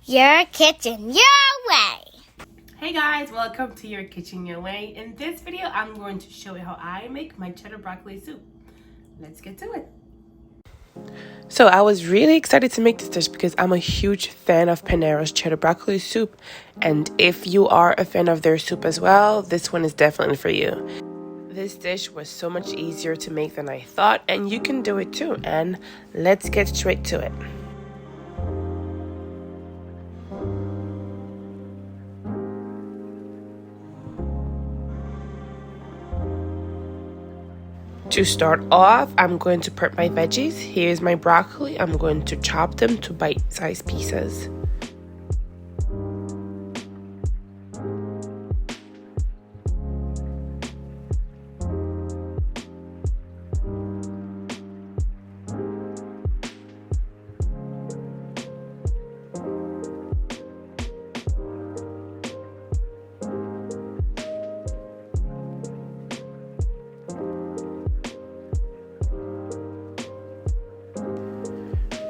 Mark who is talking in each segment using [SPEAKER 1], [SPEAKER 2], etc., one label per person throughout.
[SPEAKER 1] Your kitchen, your way.
[SPEAKER 2] Hey guys, welcome to Your Kitchen Your Way. In this video, I'm going to show you how I make my cheddar broccoli soup. Let's get to it. So I was really excited to make this dish because I'm a huge fan of Panera's cheddar broccoli soup. And if you are a fan of their soup as well, this one is definitely for you. This dish was so much easier to make than I thought, and you can do it too. And let's get straight to it. To start off, I'm going to prep my veggies. Here's my broccoli. I'm going to chop them to bite-sized pieces.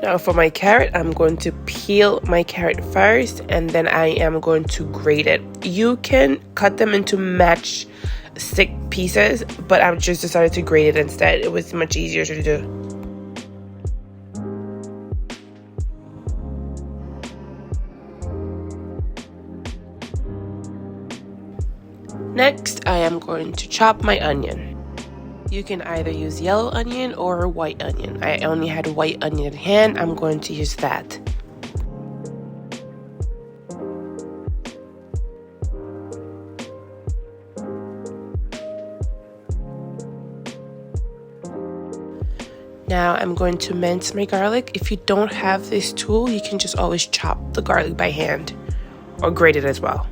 [SPEAKER 2] Now for my carrot, I'm going to peel my carrot first and then I am going to grate it. You can cut them into matchstick pieces, but I've just decided to grate it instead. It was much easier to do. Next, I am going to chop my onion. You can either use yellow onion or white onion. I only had white onion at hand. I'm going to use that. Now I'm going to mince my garlic. If you don't have this tool, you can just always chop the garlic by hand or grate it as well.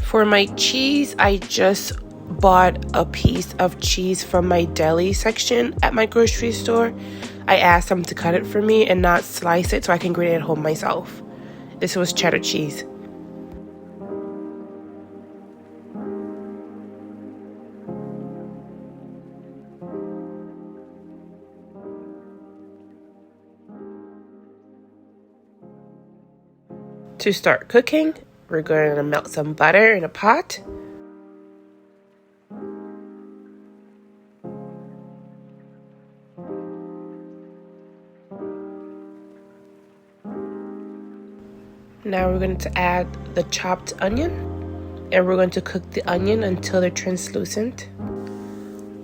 [SPEAKER 2] For my cheese, I just bought a piece of cheese from my deli section at my grocery store. I asked them to cut it for me and not slice it so I can grate it at home myself. This was cheddar cheese. To start cooking, we're going to melt some butter in a pot. Now we're going to add the chopped onion, and we're going to cook the onion until they're translucent.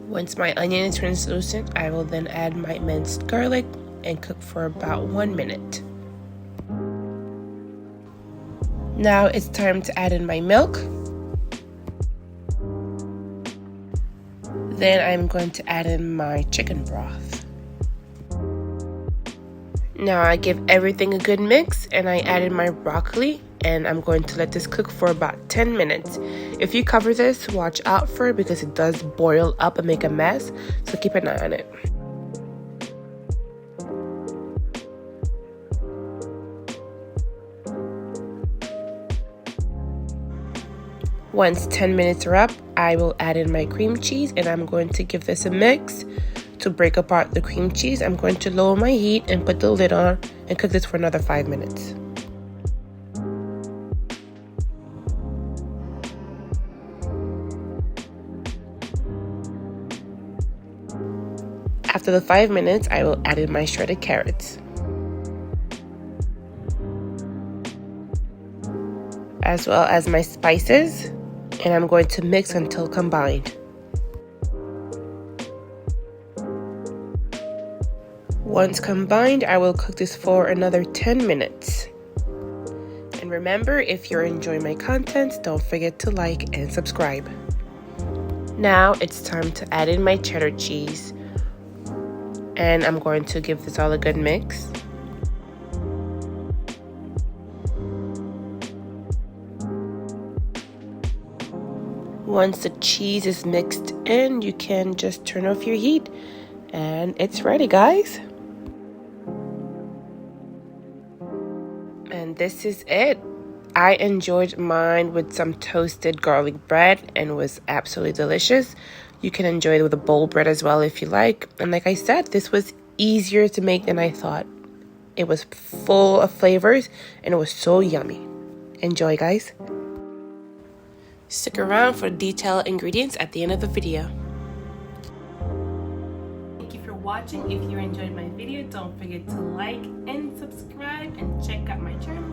[SPEAKER 2] Once my onion is translucent, I will then add my minced garlic and cook for about 1 minute. Now it's time to add in my milk. Then I'm going to add in my chicken broth. Now I give everything a good mix and I added my broccoli and I'm going to let this cook for about 10 minutes. If you cover this, watch out for it because it does boil up and make a mess, so keep an eye on it. Once 10 minutes are up, I will add in my cream cheese and I'm going to give this a mix. To break apart the cream cheese, I'm going to lower my heat and put the lid on and cook this for another 5 minutes. After the 5 minutes, I will add in my shredded carrots, as well as my spices, and I'm going to mix until combined. Once combined, I will cook this for another 10 minutes. And remember, if you're enjoying my content, don't forget to like and subscribe. Now it's time to add in my cheddar cheese. And I'm going to give this all a good mix. Once the cheese is mixed in, you can just turn off your heat. And it's ready, guys. And this is it. I enjoyed mine with some toasted garlic bread and was absolutely delicious. You can enjoy it with a bowl bread as well if you like. And like I said, this was easier to make than I thought. It was full of flavors and it was so yummy. Enjoy, guys. Stick around for the detailed ingredients at the end of the video. Thank you for watching. If you enjoyed my video, don't forget to like and subscribe and check out my channel.